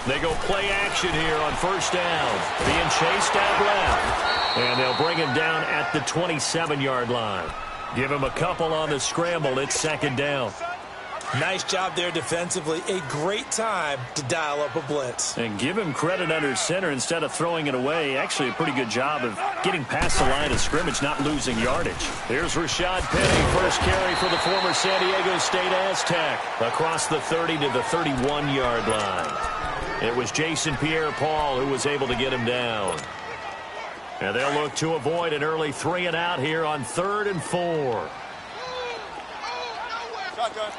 They go play action here on first down. Being chased out left. And they'll bring him down at the 27-yard line. Give him a couple on the scramble. It's second down. Nice job there defensively. A great time to dial up a blitz. And give him credit under center instead of throwing it away. Actually a pretty good job of getting past the line of scrimmage, not losing yardage. Here's Rashad Penny, first carry for the former San Diego State Aztec. Across the 30 to the 31-yard line. It was Jason Pierre-Paul who was able to get him down. And they'll look to avoid an early 3-and-out here on 3rd and 4. Shotgun.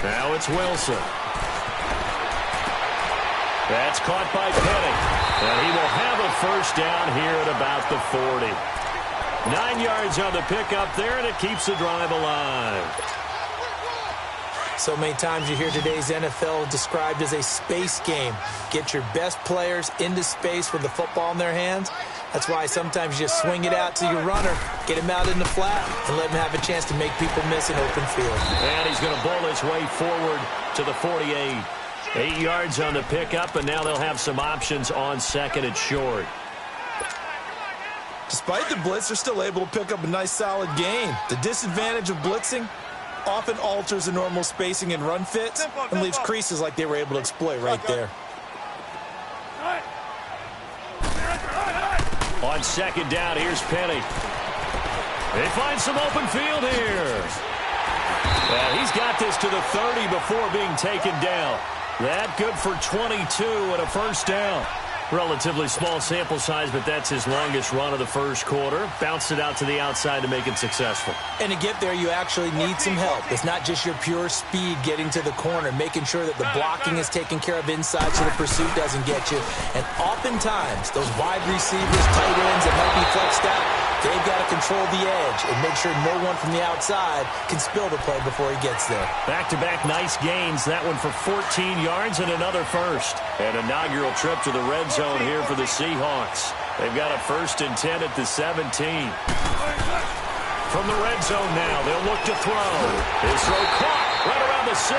Now it's Wilson. That's caught by Penny. And he will have a first down here at about the 40. 9 yards on the pickup there, and it keeps the drive alive. So many times you hear today's NFL described as a space game. Get your best players into space with the football in their hands. That's why sometimes you just swing it out to your runner, get him out in the flat, and let him have a chance to make people miss an open field. And he's going to bowl his way forward to the 48. 8 yards on the pickup, and now they'll have some options on second and short. Despite the blitz, they're still able to pick up a nice solid gain. The disadvantage of blitzing often alters the normal spacing and run fits and leaves creases like they were able to exploit right there. On second down, here's Penny. They find some open field here. And he's got this to the 30 before being taken down. That good for 22 and a first down. Relatively small sample size, but that's his longest run of the first quarter. Bounced it out to the outside to make it successful. And to get there, you actually need some help. It's not just your pure speed getting to the corner, making sure that the blocking is taken care of inside so the pursuit doesn't get you. And oftentimes, those wide receivers, tight ends that might be flexed out, they've got to control the edge and make sure no one from the outside can spill the play before he gets there. Back-to-back nice gains. That one for 14 yards and another first. An inaugural trip to the red zone here for the Seahawks. They've got a 1st and 10 at the 17. From the red zone now, they'll look to throw. His throw caught right around the 6.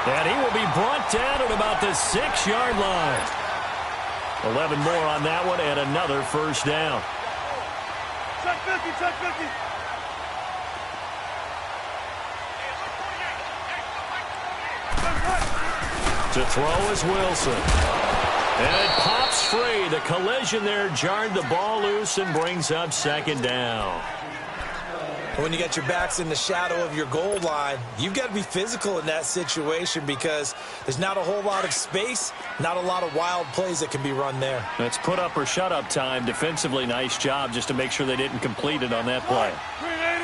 And he will be brought down at about the 6-yard line. 11 more on that one and another first down. Check 50, check 50. To throw is Wilson. And it pops free. The collision there jarred the ball loose and brings up second down. When you got your backs in the shadow of your goal line, you've got to be physical in that situation because there's not a whole lot of space, not a lot of wild plays that can be run there. That's put up or shut up time. Defensively, nice job just to make sure they didn't complete it on that play. 380.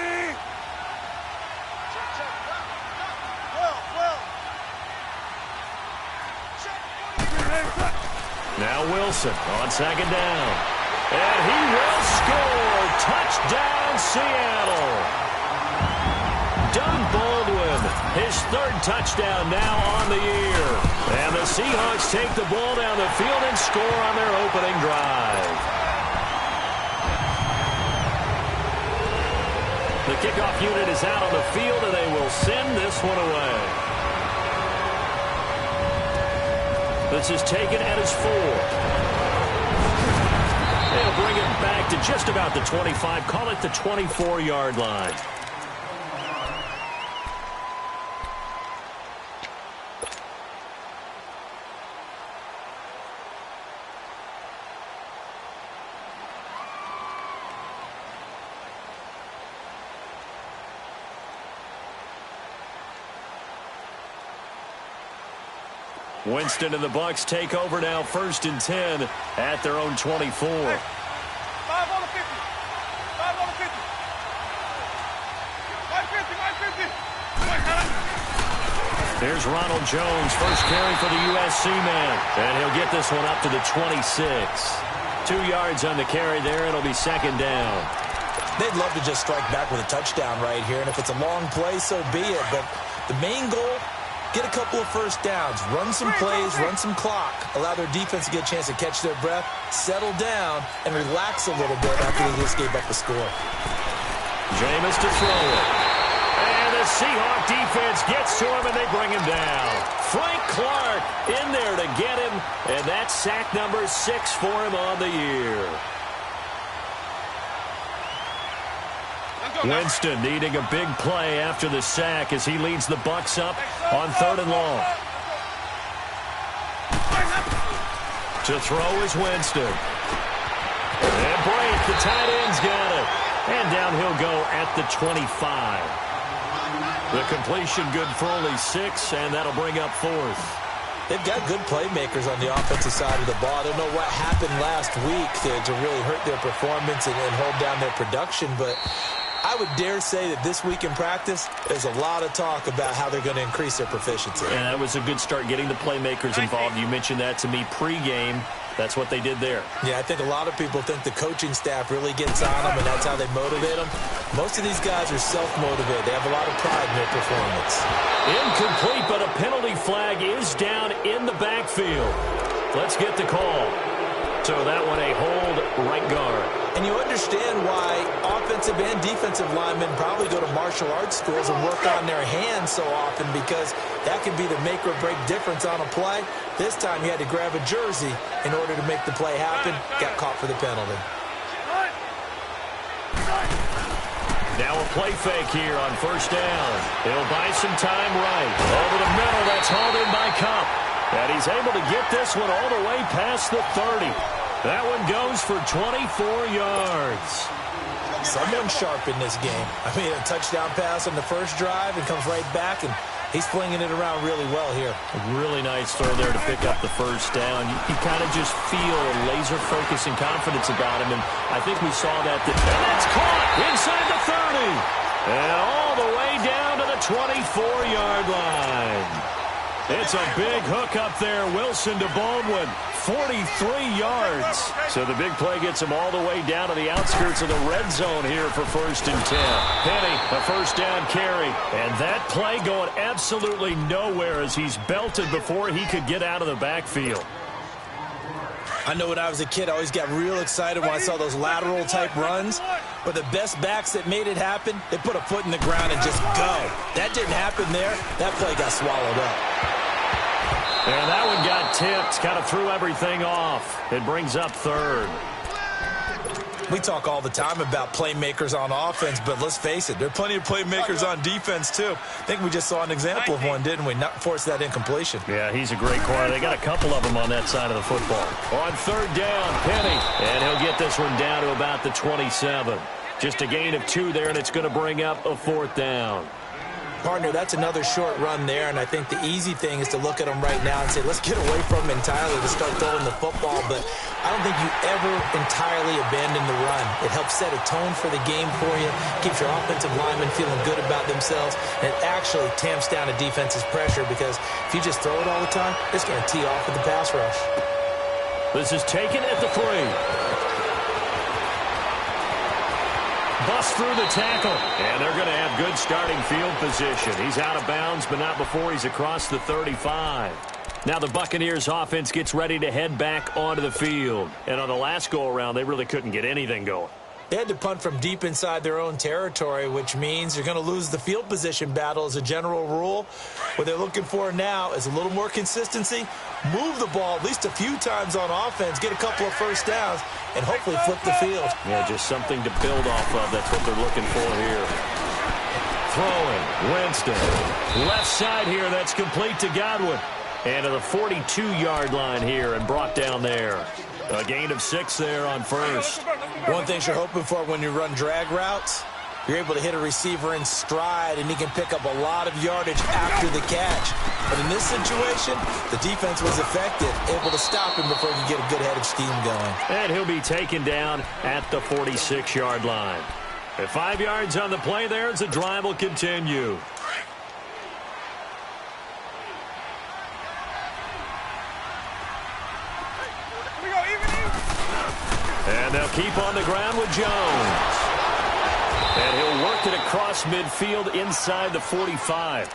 Now Wilson on second down. And he will score. Touchdown, Seattle. Doug Baldwin, his 3rd touchdown now on the year. And the Seahawks take the ball down the field and score on their opening drive. The kickoff unit is out on the field, and they will send this one away. This is taken at his 4. They'll bring it back to just about the 25. Call it the 24-yard line. Winston and the Bucs take over now, 1st and 10 at their own 24. 5 on the 50. 5 on the 50. 550. 550. There's Ronald Jones, first carry for the USC man. And he'll get this one up to the 26. 2 yards on the carry there. It'll be second down. They'd love to just strike back with a touchdown right here. And if it's a long play, so be it. But the main goal, get a couple of first downs, run some plays, run some clock, allow their defense to get a chance to catch their breath, settle down, and relax a little bit after they just gave up the score. Jameis to throw it. And the Seahawk defense gets to him, and they bring him down. Frank Clark in there to get him, and that's sack number 6 for him on the year. Winston needing a big play after the sack as he leads the Bucs up on 3rd and long. To throw is Winston. And Brake, the tight end's got it. And down he'll go at the 25. The completion good for only 6, and that'll bring up 4th. They've got good playmakers on the offensive side of the ball. I don't know what happened last week to really hurt their performance and hold down their production, but I would dare say that this week in practice, there's a lot of talk about how they're going to increase their proficiency. And that was a good start getting the playmakers involved. You mentioned that to me pregame. That's what they did there. Yeah, I think a lot of people think the coaching staff really gets on them, and that's how they motivate them. Most of these guys are self-motivated. They have a lot of pride in their performance. Incomplete, but a penalty flag is down in the backfield. Let's get the call. So that one a hold right guard. And you understand why offensive and defensive linemen probably go to martial arts schools and work on their hands so often, because that can be the make or break difference on a play. This time you had to grab a jersey in order to make the play happen. Got caught for the penalty. Now a play fake here on 1st down. He'll buy some time right. Over the middle, that's hauled in by Cup. And he's able to get this one all the way past the 30. That one goes for 24 yards. Someone sharp in this game. I mean, a touchdown pass on the first drive and comes right back, and he's flinging it around really well here. A really nice throw there to pick up the 1st down. You kind of just feel a laser focus and confidence about him, and I think we saw that. And that's caught inside the 30. And all the way down to the 24-yard line. It's a big hook up there. Wilson to Baldwin. 43 yards. So the big play gets him all the way down to the outskirts of the red zone here for 1st and 10. Penny, a 1st down carry. And that play going absolutely nowhere as he's belted before he could get out of the backfield. I know when I was a kid, I always got real excited when I saw those lateral type runs. But the best backs that made it happen, they put a foot in the ground and just go. That didn't happen there. That play got swallowed up. And that one got tipped. Kind of threw everything off. It brings up 3rd. We talk all the time about playmakers on offense, but let's face it, there are plenty of playmakers on defense, too. I think we just saw an example of one, didn't we? Not force that incompletion. Yeah, he's a great corner. They got a couple of them on that side of the football. On 3rd down, Penny. And he'll get this one down to about the 27. Just a gain of 2 there, and it's going to bring up a 4th down. Partner, that's another short run there, and I think the easy thing is to look at him right now and say, let's get away from him entirely to start throwing the football, but I don't think you ever entirely abandon the run. It helps set a tone for the game for you, keeps your offensive linemen feeling good about themselves, and it actually tamps down a defense's pressure, because if you just throw it all the time, it's going to tee off with the pass rush. This is taken at the 3. Bust through the tackle, and they're going to have good starting field position. He's out of bounds, but not before he's across the 35. Now the Buccaneers offense gets ready to head back onto the field. And on the last go-around, they really couldn't get anything going. They had to punt from deep inside their own territory, which means you're going to lose the field position battle as a general rule. What they're looking for now is a little more consistency, move the ball at least a few times on offense, get a couple of 1st downs, and hopefully flip the field. Yeah, just something to build off of. That's what they're looking for here. Throwing, Winston. Left side here, that's complete to Godwin. And to the 42-yard line here and brought down there. A gain of 6 there on 1st. One thing you're hoping for when you run drag routes, you're able to hit a receiver in stride, and he can pick up a lot of yardage after the catch. But in this situation, the defense was effective, able to stop him before he could get a good head of steam going. And he'll be taken down at the 46-yard line. At 5 yards on the play there as the drive will continue. And they'll keep on the ground with Jones. And he'll work it across midfield inside the 45.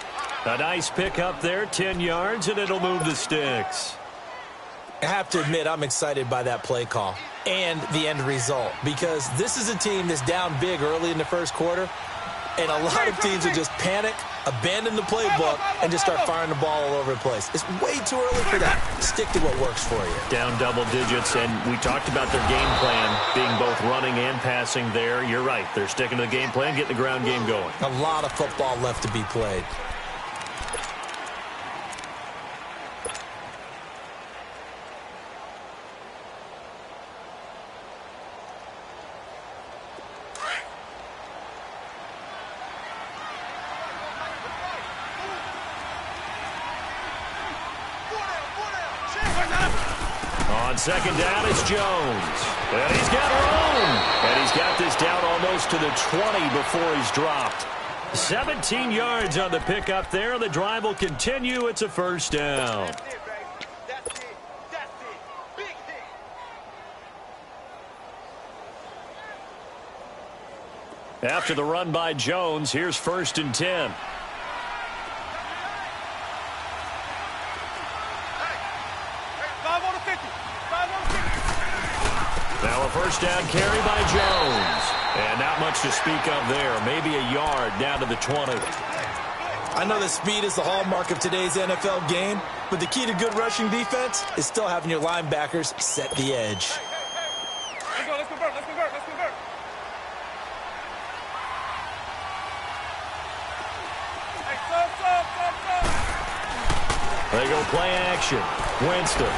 A nice pick up there, 10 yards, and it'll move the sticks. I have to admit, I'm excited by that play call and the end result, because this is a team that's down big early in the first quarter. And a lot of teams will just panic, abandon the playbook, and just start firing the ball all over the place. It's way too early for that. Stick to what works for you. Down double digits, and we talked about their game plan being both running and passing there. You're right. They're sticking to the game plan, getting the ground game going. A lot of football left to be played. On second down, it's Jones. And he's got room. And he's got this down almost to the 20 before he's dropped. 17 yards on the pickup there. The drive will continue. It's a first down. That's it, baby. That's it. That's it. Big hit. After the run by Jones, here's 1st and 10. Now a first down carry by Jones. And not much to speak of there. Maybe a yard down to the 20. I know that speed is the hallmark of today's NFL game, but the key to good rushing defense is still having your linebackers set the edge. Let's go, let's convert, let's convert, let's convert. Hey, sub. They go play action. Winston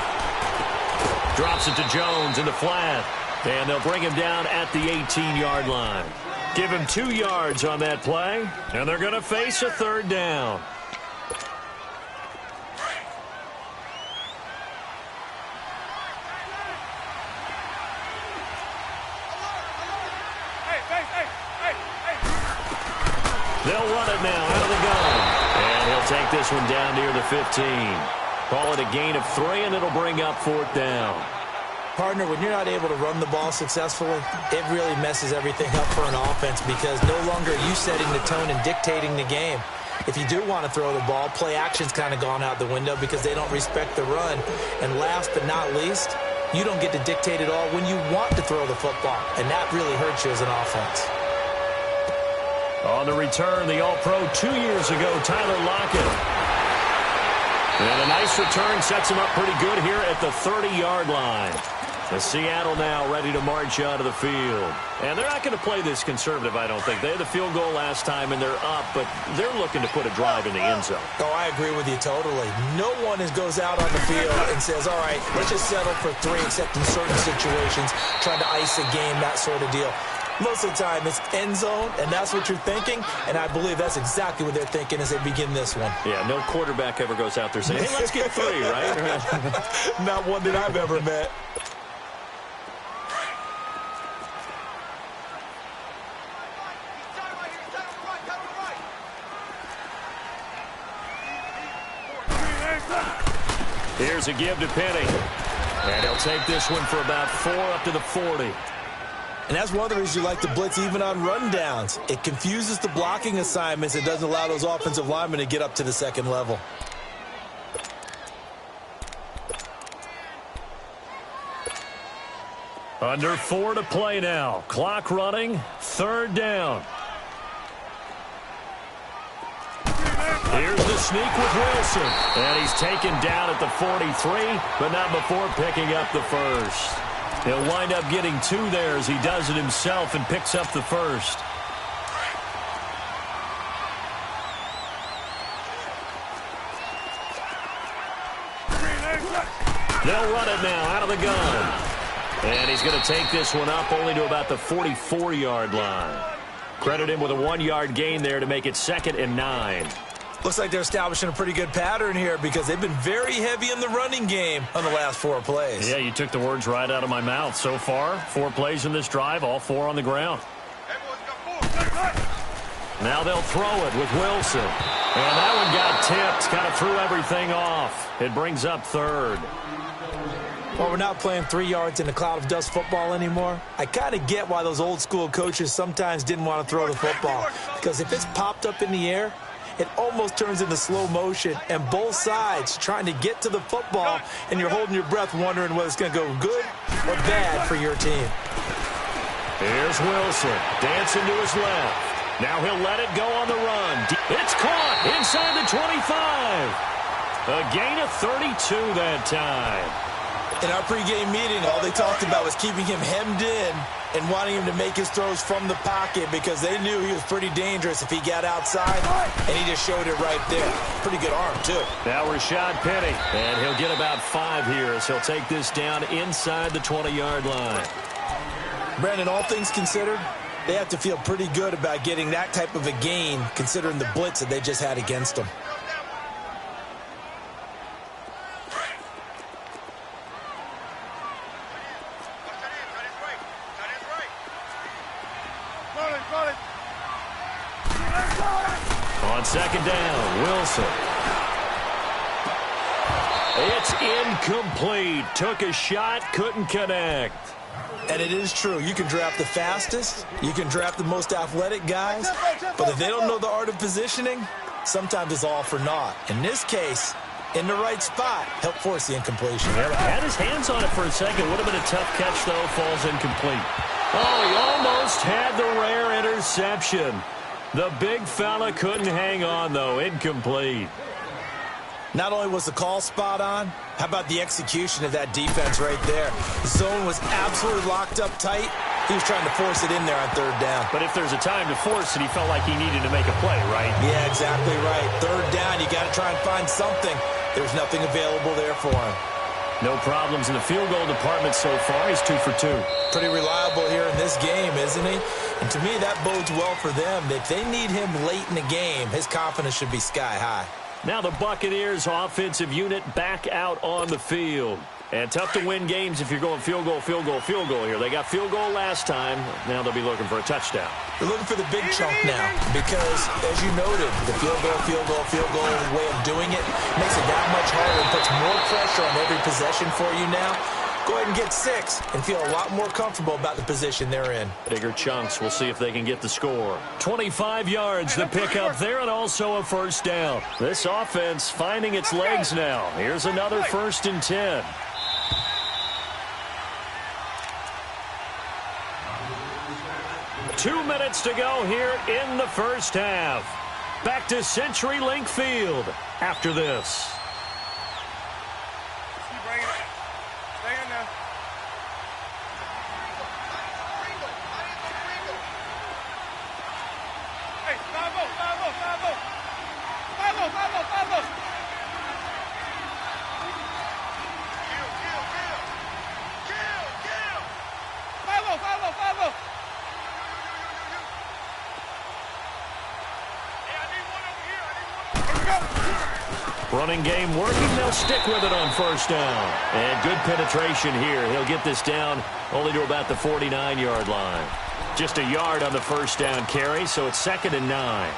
drops it to Jones in the flat. And they'll bring him down at the 18-yard line. Give him 2 yards on that play. And they're going to face a third down. They'll run it now out of the gun. And he'll take this one down near the 15. Call it a gain of 3, and it'll bring up 4th down. Partner, when you're not able to run the ball successfully, it really messes everything up for an offense because no longer are you setting the tone and dictating the game. If you do want to throw the ball, play action's kind of gone out the window because they don't respect the run. And last but not least, you don't get to dictate it all when you want to throw the football, and that really hurts you as an offense. On the return, the All-Pro 2 years ago, Tyler Lockett. And a nice return sets him up pretty good here at the 30-yard line. The Seattle now ready to march out of the field. And they're not going to play this conservative, I don't think. They had the field goal last time, and they're up, but they're looking to put a drive in the end zone. Oh, I agree with you totally. No one goes out on the field and says, all right, let's just settle for 3, except in certain situations, trying to ice a game, that sort of deal. Most of the time, it's end zone, and that's what you're thinking, and I believe that's exactly what they're thinking as they begin this one. Yeah, no quarterback ever goes out there saying, hey, let's get 3, right? Not one that I've ever met. Here's a give to Penny. And he'll take this one for about 4 up to the 40. And that's one of the reasons you like to blitz even on rundowns. It confuses the blocking assignments. It doesn't allow those offensive linemen to get up to the second level. Under 4 to play now. Clock running. 3rd down. Here's the sneak with Wilson. And he's taken down at the 43, but not before picking up the first. He'll wind up getting 2 there as he does it himself and picks up the first. They'll run it now out of the gun. And he's going to take this one up only to about the 44-yard line. Credit him with a 1-yard gain there to make it 2nd and 9. Looks like they're establishing a pretty good pattern here because they've been very heavy in the running game on the last 4 plays. Yeah, you took the words right out of my mouth. So far, 4 plays in this drive, all 4 on the ground. Now they'll throw it with Wilson. And that one got tipped, kind of threw everything off. It brings up 3rd. Well, we're not playing 3 yards in a cloud of dust football anymore. I kind of get why those old school coaches sometimes didn't want to throw the football. Because if it's popped up in the air, it almost turns into slow motion, and both sides trying to get to the football, and you're holding your breath wondering whether it's going to go good or bad for your team. Here's Wilson, dancing to his left. Now he'll let it go on the run. It's caught inside the 25. A gain of 32 that time. In our pregame meeting, all they talked about was keeping him hemmed in and wanting him to make his throws from the pocket because they knew he was pretty dangerous if he got outside, and he just showed it right there. Pretty good arm, too. Now Rashad Penny, and he'll get about 5 here as he'll take this down inside the 20-yard line. Brandon, all things considered, they have to feel pretty good about getting that type of a gain considering the blitz that they just had against them. On second down, Wilson. It's incomplete. Took a shot, couldn't connect. And it is true. You can draft the fastest. You can draft the most athletic guys. But if they don't know the art of positioning, sometimes it's all for naught. In this case, in the right spot, helped force the incompletion. Yeah, had his hands on it for a second. Would have been a tough catch, though. Falls incomplete. Oh, he almost had the rare interception. The big fella couldn't hang on, though. Incomplete. Not only was the call spot on, how about the execution of that defense right there? The zone was absolutely locked up tight. He was trying to force it in there on third down. But if there's a time to force it, he felt like he needed to make a play, right? Yeah, exactly right. Third down, you got to try and find something. There's nothing available there for him. No problems in the field goal department so far. He's 2 for 2. Pretty reliable here in this game, isn't he? And to me, that bodes well for them. If they need him late in the game, his confidence should be sky high. Now the Buccaneers offensive unit back out on the field. And tough to win games if you're going field goal, field goal, field goal here. They got field goal last time. Now they'll be looking for a touchdown. They're looking for the big chunk now because, as you noted, the field goal way of doing it makes it that much harder and puts more pressure on every possession for you now. Go ahead and get 6 and feel a lot more comfortable about the position they're in. Bigger chunks. We'll see if they can get the score. 25 yards the pickup there and also a first down. This offense finding its legs now. Here's another 1st and 10. Two minutes to go here in the first half. Back to CenturyLink Field after this. Running game working. They'll stick with it on first down. And good penetration here. He'll get this down only to about the 49-yard line. Just a yard on the first down carry, so it's 2nd and 9.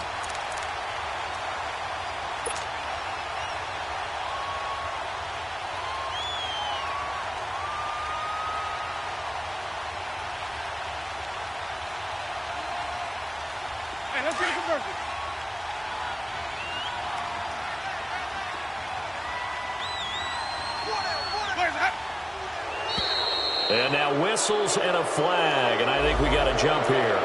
Hey, let's get a conversion. And now whistles and a flag, and I think we got a jump here.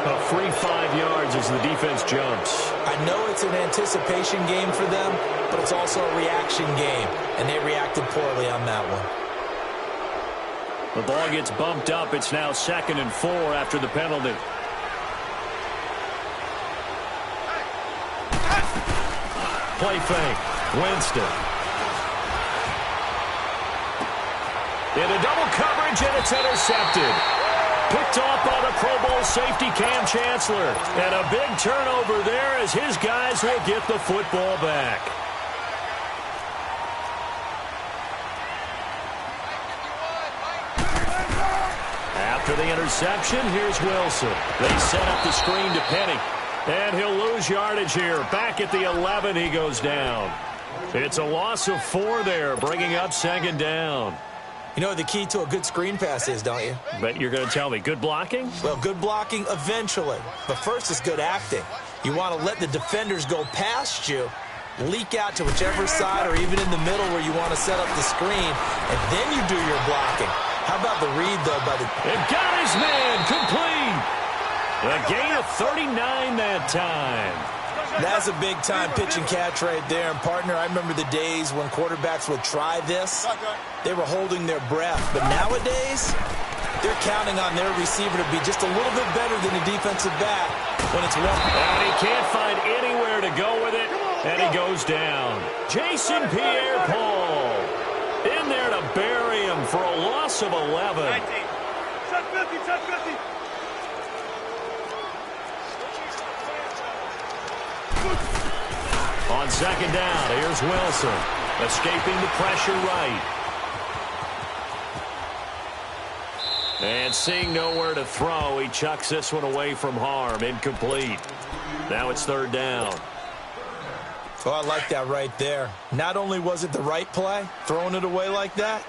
A free 5 yards as the defense jumps. I know it's an anticipation game for them, but it's also a reaction game, and they reacted poorly on that one. The ball gets bumped up. It's now 2nd and 4 after the penalty. Play fake. Winston. Into double coverage, and it's intercepted. Picked off by the Pro Bowl safety Cam Chancellor. And a big turnover there as his guys will get the football back. After the interception, here's Wilson. They set up the screen to Penny. And he'll lose yardage here. Back at the 11, he goes down. It's a loss of 4 there, bringing up 2nd down. You know what the key to a good screen pass is, don't you? Bet you're going to tell me. Good blocking? Well, good blocking eventually. But first is good acting. You want to let the defenders go past you, leak out to whichever side or even in the middle where you want to set up the screen, and then you do your blocking. How about the read, though, by the... It got his man complete. A gain of 39 that time. That's a big-time pitch and catch right there. And, partner, I remember the days when quarterbacks would try this. They were holding their breath. But nowadays, they're counting on their receiver to be just a little bit better than a defensive back when it's one. And he can't find anywhere to go with it, and he goes down. Jason Pierre-Paul in there to bury him for a loss of 11. 19. Check 50, check 50. On second down, here's Wilson, escaping the pressure right. And seeing nowhere to throw, he chucks this one away from harm, incomplete. Now it's third down. Oh, I like that right there. Not only was it the right play, throwing it away like that,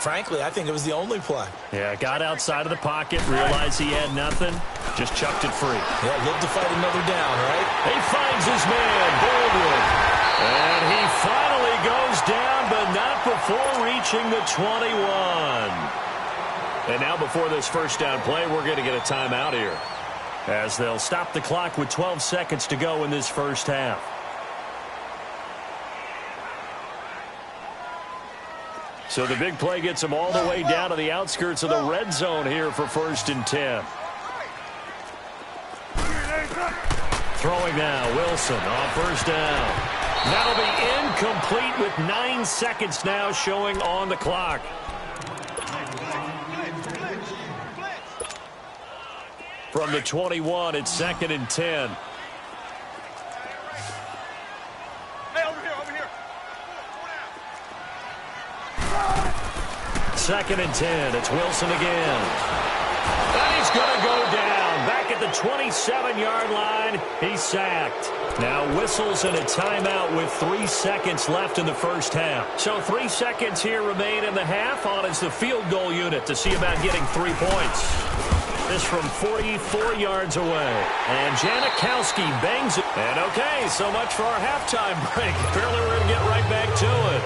frankly, I think it was the only play. Yeah, got outside of the pocket, realized he had nothing, just chucked it free. Yeah, live to fight another down, right? He finds his man, Baldwin. And he finally goes down, but not before reaching the 21. And now before this first down play, we're going to get a timeout here, as they'll stop the clock with 12 seconds to go in this first half. So the big play gets him all the way down to the outskirts of the red zone here for 1st and 10. Throwing now, Wilson on first down. That'll be incomplete with 9 seconds now showing on the clock. From the 21, it's 2nd and 10. Hey, over here. 2nd and 10. It's Wilson again. And he's going to go down. Back at the 27-yard line, he's sacked. Now whistles and a timeout with 3 seconds left in the first half. So 3 seconds here remain in the half. On is the field goal unit to see about getting 3 points. This from 44 yards away. And Janikowski bangs it. And okay, so much for our halftime break. Apparently we're going to get right back to it.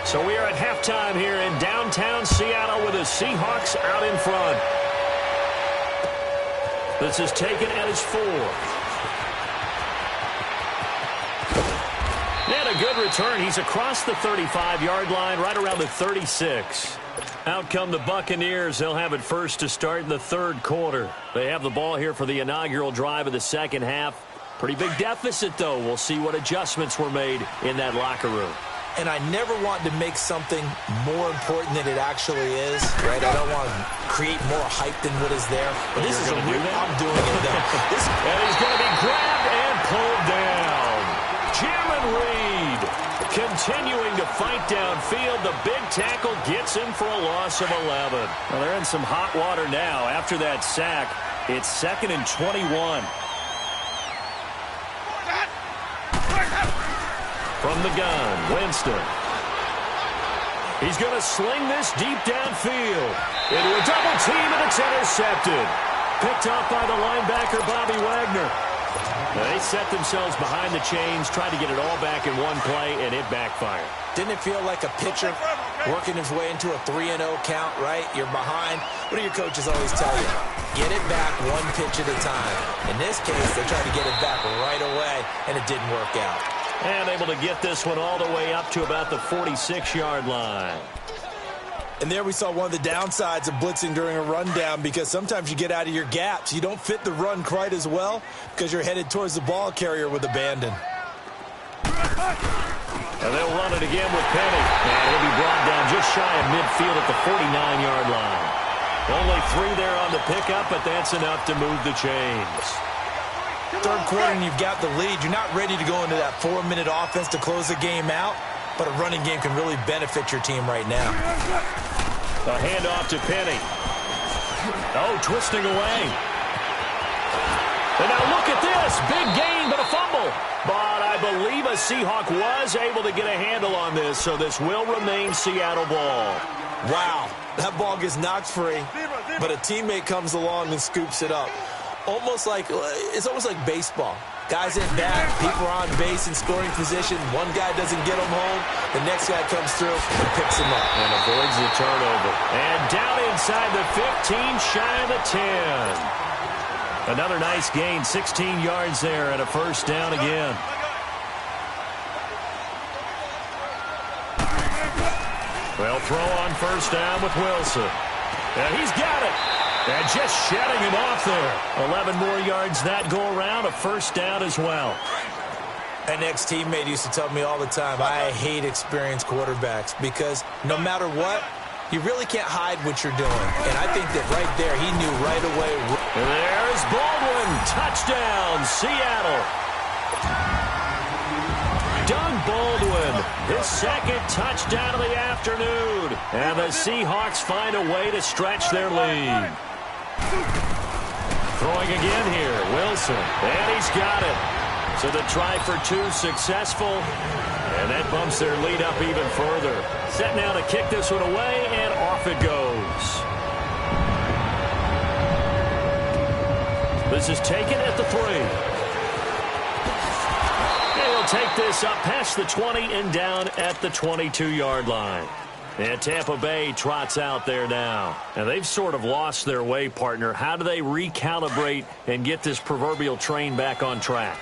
So we are at halftime here in downtown Seattle with the Seahawks out in front. This is taken at his 4. And a good return. He's across the 35-yard line, right around the 36. Out come the Buccaneers. They'll have it first to start in the third quarter. They have the ball here for the inaugural drive of the second half. Pretty big deficit, though. We'll see what adjustments were made in that locker room. And I never want to make something more important than it actually is, right? I don't want to create more hype than what is there. But this is a real, I'm doing it now. And he's going to be grabbed and pulled down. Jalen Reed continuing to fight downfield. The big tackle gets him for a loss of 11. Well, they're in some hot water now. After that sack, it's 2nd and 21. From the gun, Winston. He's going to sling this deep downfield into a double team, and it's intercepted. Picked off by the linebacker, Bobby Wagner. They set themselves behind the chains, tried to get it all back in one play, and it backfired. Didn't it feel like a pitcher working his way into a 3-0 count, right? You're behind. What do your coaches always tell you? Get it back one pitch at a time. In this case, they tried to get it back right away, and it didn't work out. And able to get this one all the way up to about the 46-yard line. And there we saw one of the downsides of blitzing during a rundown, because sometimes you get out of your gaps. You don't fit the run quite as well because you're headed towards the ball carrier with abandon. And they'll run it again with Penny. And he'll be brought down just shy of midfield at the 49-yard line. Only 3 there on the pickup, but that's enough to move the chains. Third quarter and you've got the lead. You're not ready to go into that 4-minute offense to close the game out, but a running game can really benefit your team right now. A handoff to Penny. Oh, twisting away. And now look at this. Big gain, but a fumble. But I believe a Seahawk was able to get a handle on this, so this will remain Seattle ball. Wow, that ball gets knocked free, but a teammate comes along and scoops it up. It's almost like baseball. Guys at bat, people are on base in scoring position. One guy doesn't get him home. The next guy comes through and picks him up. And avoids the turnover. And down inside the 15, shy of the 10. Another nice gain, 16 yards there and a first down again. Well, throw on first down with Wilson. And he's got it. And just shedding him off there. 11 more yards that go around, a first down as well. An ex-teammate used to tell me all the time, I hate experienced quarterbacks because no matter what, you really can't hide what you're doing. And I think that right there, he knew right away. And there's Baldwin. Touchdown, Seattle. Doug Baldwin, his second touchdown of the afternoon. And the Seahawks find a way to stretch their lead. Throwing again here, Wilson. And he's got it. So the try for two successful. And that bumps their lead up even further. Set now to kick this one away, and off it goes. This is taken at the 3. And he'll take this up past the 20 and down at the 22-yard line. And Tampa Bay trots out there now. And they've sort of lost their way, partner. How do they recalibrate and get this proverbial train back on track?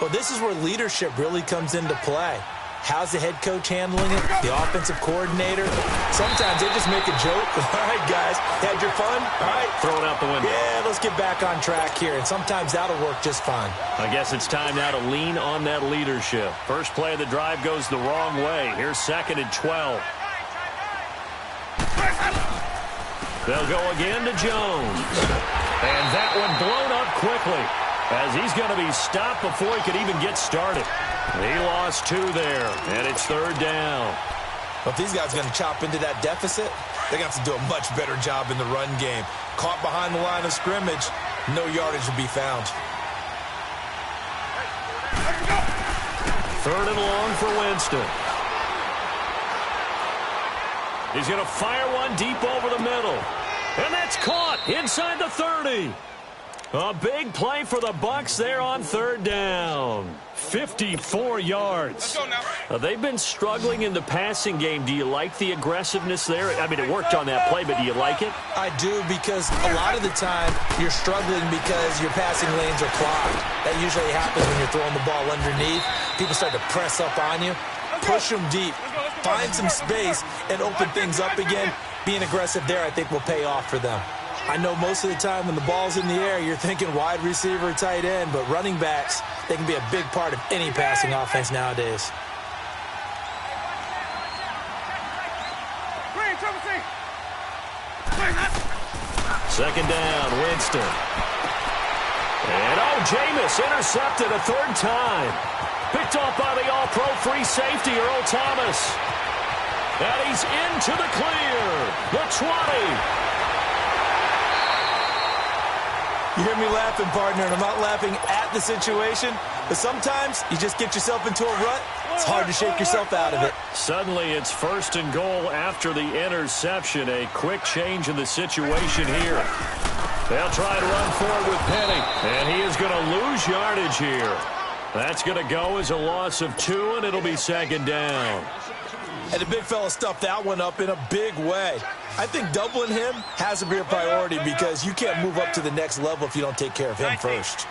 Well, this is where leadership really comes into play. How's the head coach handling it? The offensive coordinator? Sometimes they just make a joke. All right, guys, had your fun? All right. Throw it out the window. Yeah, let's get back on track here. And sometimes that'll work just fine. I guess it's time now to lean on that leadership. First play of the drive goes the wrong way. Here's 2nd and 12. They'll go again to Jones. And that one blown up quickly as he's going to be stopped before he could even get started. He lost 2 there, and it's 3rd down. Well, if these guys are going to chop into that deficit, they're going to have to do a much better job in the run game. Caught behind the line of scrimmage, no yardage will be found. 3rd and long for Winston. He's going to fire one deep over the middle. And that's caught inside the 30. A big play for the Bucs there on 3rd down. 54 yards. They've been struggling in the passing game. Do you like the aggressiveness there? I mean, it worked on that play, but do you like it? I do, because a lot of the time you're struggling because your passing lanes are clogged. That usually happens when you're throwing the ball underneath. People start to press up on you. Push them deep. Find some space and open things up again. Being aggressive there, I think, will pay off for them. I know most of the time when the ball's in the air, you're thinking wide receiver, tight end, but running backs, they can be a big part of any passing offense nowadays. Second down, Winston. And Jameis intercepted a 3rd time. Picked off by the all-pro free safety, Earl Thomas. And he's into the clear. The 20. You hear me laughing, partner, and I'm not laughing at the situation, but sometimes you just get yourself into a rut. It's hard to shake yourself out of it. Suddenly it's 1st and goal after the interception. A quick change in the situation here. They'll try to run forward with Penny, and he is going to lose yardage here. That's going to go as a loss of 2, and it'll be 2nd down. And the big fella stuffed that one up in a big way. I think doubling him has to be a priority because you can't move up to the next level if you don't take care of him first.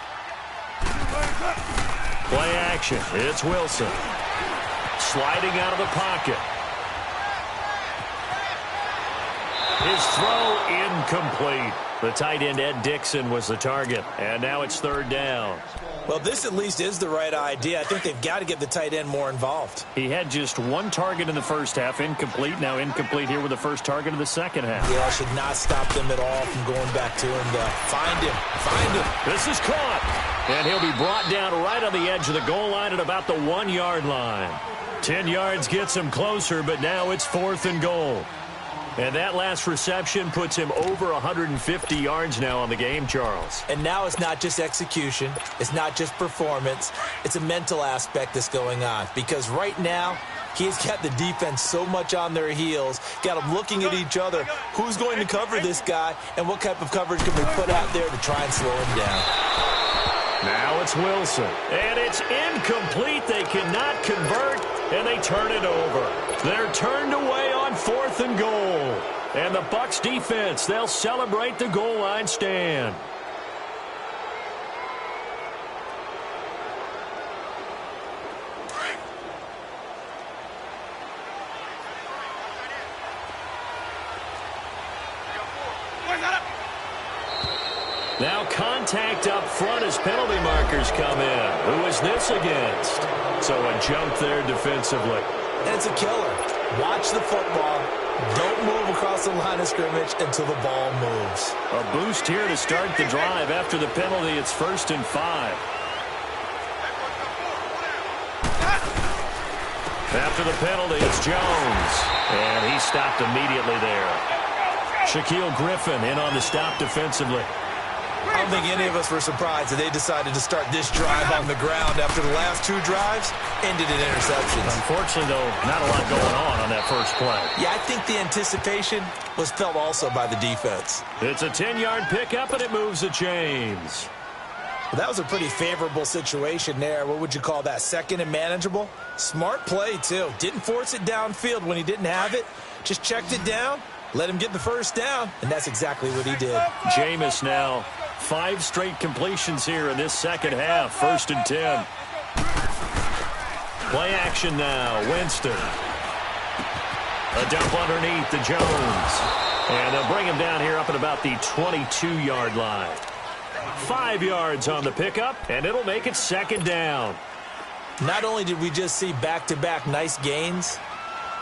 Play action. It's Wilson. Sliding out of the pocket. His throw incomplete. The tight end, Ed Dixon, was the target. And now it's 3rd down. Well, this at least is the right idea. I think they've got to get the tight end more involved. He had just 1 target in the first half, incomplete. Now incomplete here with the first target of the second half. Yeah, should not stop them at all from going back to him. Find him. Find him. This is caught. And he'll be brought down right on the edge of the goal line at about the 1-yard line. 10 yards gets him closer, but now it's 4th and goal. And that last reception puts him over 150 yards now on the game, Charles. And now it's not just execution. It's not just performance. It's a mental aspect that's going on. Because right now, he's got the defense so much on their heels, got them looking at each other. Who's going to cover this guy, and what type of coverage can we put out there to try and slow him down? Now it's Wilson. And it's incomplete. They cannot convert, and they turn it over. They're turned away on 4th and goal. And the Bucs defense, they'll celebrate the goal line stand. Now contact up front as penalty markers come in. Who is this against? So a jump there defensively. And it's a killer. Watch the football. Don't move across the line of scrimmage until the ball moves. A boost here to start the drive. After the penalty, it's 1st and 5. After the penalty, it's Jones. And he stopped immediately there. Shaquille Griffin in on the stop defensively. I don't think any of us were surprised that they decided to start this drive on the ground after the last 2 drives ended in interceptions. Unfortunately, though, not a lot going on that first play. Yeah, I think the anticipation was felt also by the defense. It's a 10-yard pickup, and it moves the chains. Well, that was a pretty favorable situation there. What would you call that? Second and manageable? Smart play, too. Didn't force it downfield when he didn't have it. Just checked it down, let him get the first down, and that's exactly what he did. Jameis now 5 straight completions here in this second half. 1st and 10. Play action now. Winston. A dump underneath to Jones. And they'll bring him down here up at about the 22-yard line. 5 yards on the pickup, and it'll make it 2nd down. Not only did we just see back-to-back nice gains,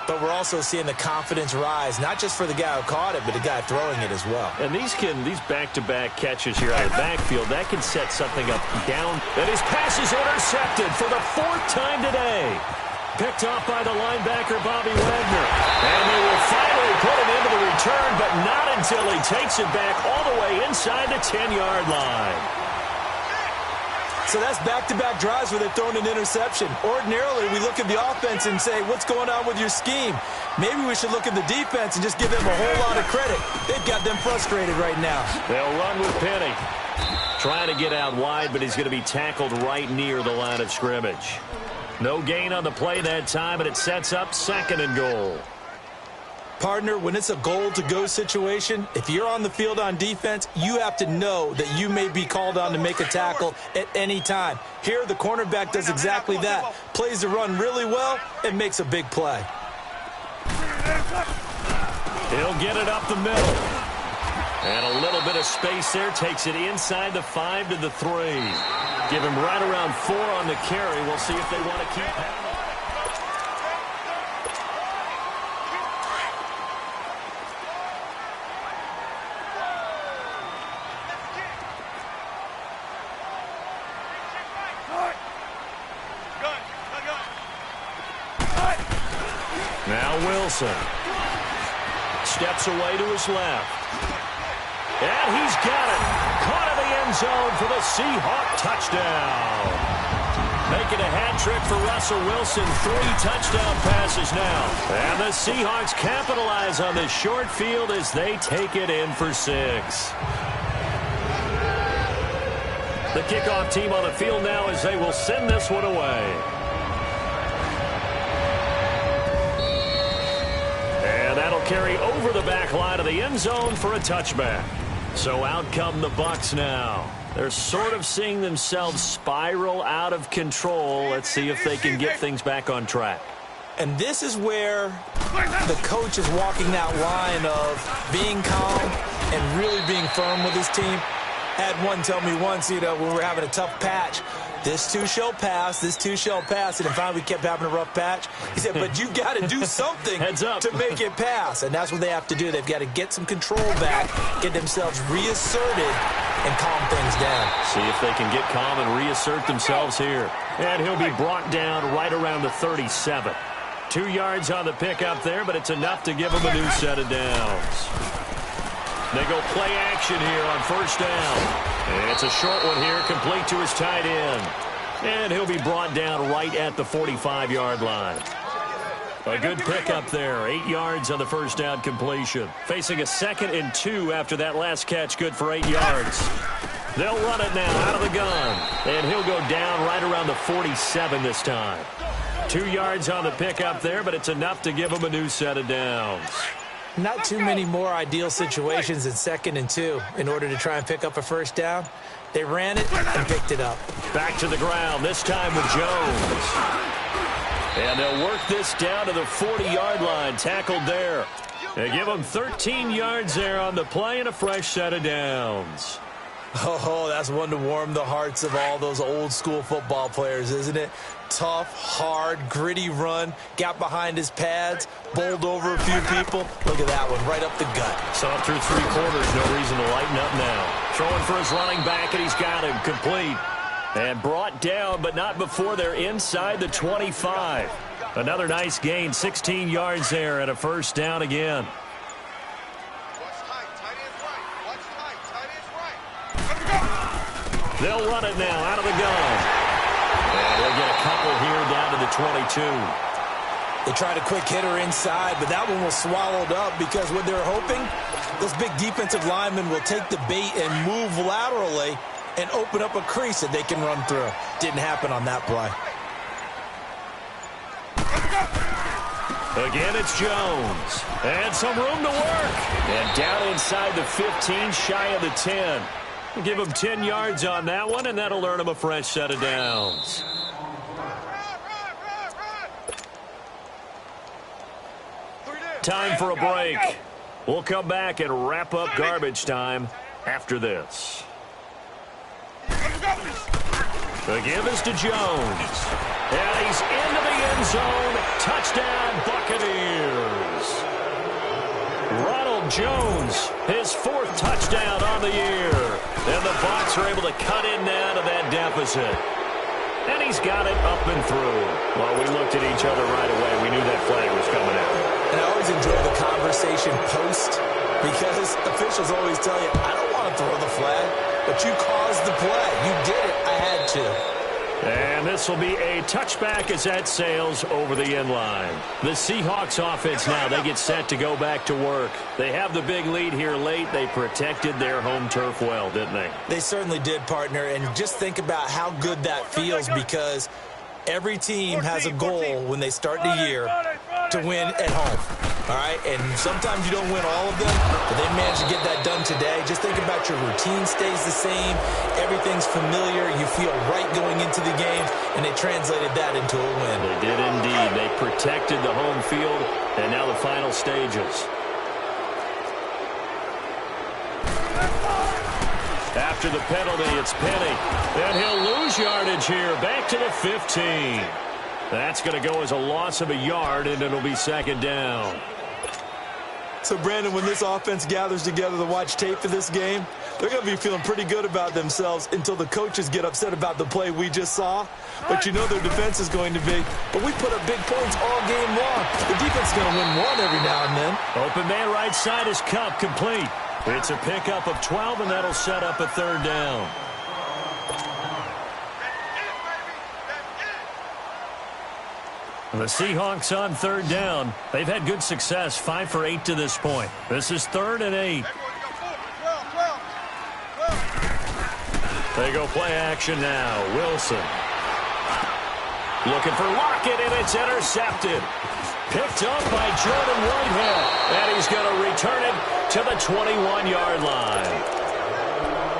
but we're also seeing the confidence rise, not just for the guy who caught it, but the guy throwing it as well. And these back-to-back catches here out of the backfield, that can set something up down. And his pass is intercepted for the 4th time today. Picked off by the linebacker, Bobby Wagner. And they will finally put him into the return, but not until he takes it back all the way inside the 10-yard line. So that's back-to-back drives where they're throwing an interception. Ordinarily, we look at the offense and say, what's going on with your scheme? Maybe we should look at the defense and just give them a whole lot of credit. They've got them frustrated right now. They'll run with Penny. Trying to get out wide, but he's going to be tackled right near the line of scrimmage. No gain on the play that time, and it sets up 2nd and goal. Partner, when it's a goal-to-go situation, if you're on the field on defense, you have to know that you may be called on to make a tackle at any time. Here, the cornerback does exactly that. Plays the run really well and makes a big play. He'll get it up the middle. And a little bit of space there. Takes it inside the 5 to the 3. Give him right around 4 on the carry. We'll see if they want to keep that. Now Wilson steps away to his left. And he's got it. Caught in the end zone for the Seahawk touchdown. Making a hat trick for Russell Wilson. 3 touchdown passes now. And the Seahawks capitalize on this short field as they take it in for 6. The kickoff team on the field now as they will send this one away. And that'll carry over the back line of the end zone for a touchback. So out come the Bucs now. They're sort of seeing themselves spiral out of control. Let's see if they can get things back on track. And this is where the coach is walking that line of being calm and really being firm with his team. Had one tell me once, when we were having a tough patch, this too shall pass, this too shall pass. And finally we kept having a rough patch. He said, but you got to do something to make it pass. And that's what they have to do. They've got to get some control back, get themselves reasserted, and calm things down. See if they can get calm and reassert themselves here. And he'll be brought down right around the 37. 2 yards on the pickup there, but it's enough to give him a new set of downs. They go play action here on 1st down. And it's a short one here, complete to his tight end. And he'll be brought down right at the 45-yard line. A good pickup there, 8 yards on the 1st down completion. Facing a 2nd and 2 after that last catch, good for 8 yards. They'll run it now out of the gun. And he'll go down right around the 47 this time. 2 yards on the pickup there, but it's enough to give him a new set of downs. Not too many more ideal situations than 2nd and 2 in order to try and pick up a first down. They ran it and picked it up. Back to the ground, this time with Jones. And they'll work this down to the 40-yard line, tackled there. They give him 13 yards there on the play and a fresh set of downs. Oh, that's one to warm the hearts of all those old-school football players, isn't it? Tough, hard, gritty run, got behind his pads, bowled over a few people. Look at that one, right up the gut. Saw through 3 quarters, no reason to lighten up now. Throwing for his running back, and he's got him complete. And brought down, but not before they're inside the 25. Another nice gain, 16 yards there, and a first down again. They'll run it now out of the gun. And they'll get a couple here down to the 22. They tried a quick hitter inside, but that one was swallowed up because what they're hoping, those big defensive linemen will take the bait and move laterally and open up a crease that they can run through. Didn't happen on that play. Again, it's Jones. And some room to work. And down inside the 15, shy of the 10. We'll give him 10 yards on that one, and that'll earn him a fresh set of downs. Time for a break. We'll come back and wrap up garbage time after this. The give is to Jones. And he's into the end zone. Touchdown, Buccaneers. Ronald Jones, his 4th touchdown on the year. And the Bucs are able to cut in now to that deficit. And he's got it up and through. Well, we looked at each other right away. We knew that flag was coming out. And I always enjoy the conversation post because officials always tell you, I don't want to throw the flag, but you caused the play. You did it. I had to. And this will be a touchback as that sails over the end line. The Seahawks offense now, they get set to go back to work. They have the big lead here late. They protected their home turf well, didn't they? They certainly did, partner. And just think about how good that feels because every team has a goal when they start the year to win at home. All right, and sometimes you don't win all of them, but they managed to get that done today. Just think about your routine stays the same. Everything's familiar. You feel right going into the game, and they translated that into a win. They did indeed. They protected the home field, and now the final stages. After the penalty, it's Penny, and he'll lose yardage here. Back to the 15. That's going to go as a loss of a yard, and it'll be 2nd down. So, Brandon, when this offense gathers together to watch tape for this game, they're going to be feeling pretty good about themselves until the coaches get upset about the play we just saw. But you know their defense is going to be, but we put up big points all game long. The defense is going to win one every now and then. Open man right side is Cup, complete. It's a pickup of 12, and that'll set up a 3rd down. The Seahawks on 3rd down. They've had good success, 5 for 8 to this point. This is 3rd and 8. They go play action now. Wilson. Looking for Lockett, and it's intercepted. Picked up by Jordan Whitehead. And he's going to return it to the 21-yard line.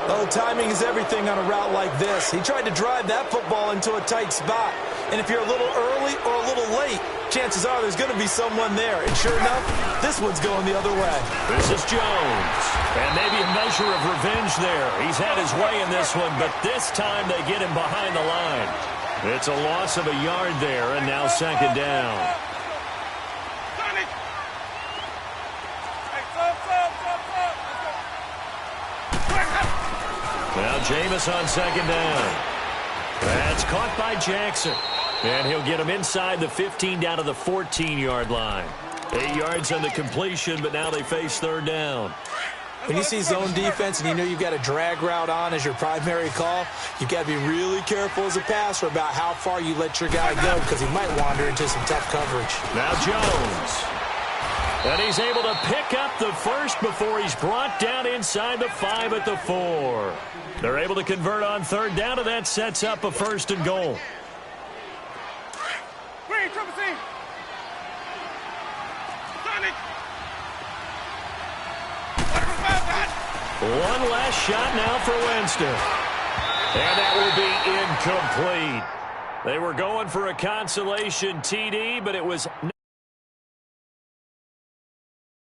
Oh, timing is everything on a route like this. He tried to drive that football into a tight spot. And if you're a little early or a little late, chances are there's going to be someone there. And sure enough, this one's going the other way. This is Jones. And maybe a measure of revenge there. He's had his way in this one, but this time they get him behind the line. It's a loss of a yard there, and now 2nd down. Now Jameis on 2nd down. That's caught by Jackson. And he'll get him inside the 15 down to the 14-yard line. 8 yards on the completion, but now they face 3rd down. When you see zone defense and you know you've got a drag route on as your primary call, you've got to be really careful as a passer about how far you let your guy go because he might wander into some tough coverage. Now Jones. And he's able to pick up the first before he's brought down inside the 5 at the 4. They're able to convert on third down, and that sets up a 1st and goal. Green, triple C. Sonic. One last shot now for Winston. And that will be incomplete. They were going for a consolation TD, but it was